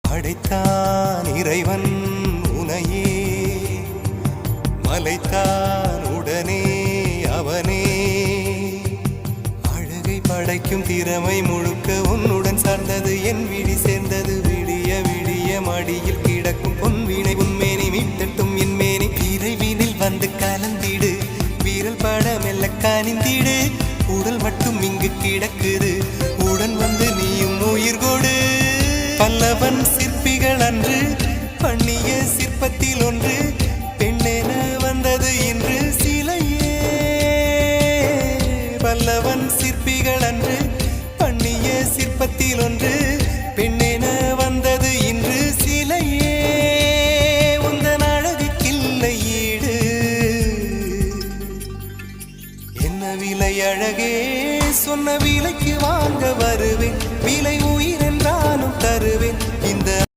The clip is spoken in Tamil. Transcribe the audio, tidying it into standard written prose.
படைத்தான் இறைவன் உனையே, மலைத்தான் உடனே அவனே. அழகை படைக்கும் திறமை முழுக்க உன்னுடன் சார்ந்தது, என் விழி சேர்ந்தது. விடிய விடிய மடியில் கிடக்கும் பொன்வினை உன்மேனி மீட்டட்டும் என் மேனி. இறைவினில் வந்து கலந்திடு, வீரல் பட மெல்ல கனிந்திடு. உடல் மட்டும் இங்கு கிடக்குது, உடன் வந்து நீயும் உயிர் கொடு. பல்லவன் சிற்பிகள் அன்று பண்ணிய சிற்பத்தில் ஒன்று, பெண்ணென வந்தது இன்று சிலையே. பல்லவன் சிற்பிகள் அன்று பண்ணிய சிற்பத்தில் ஒன்று,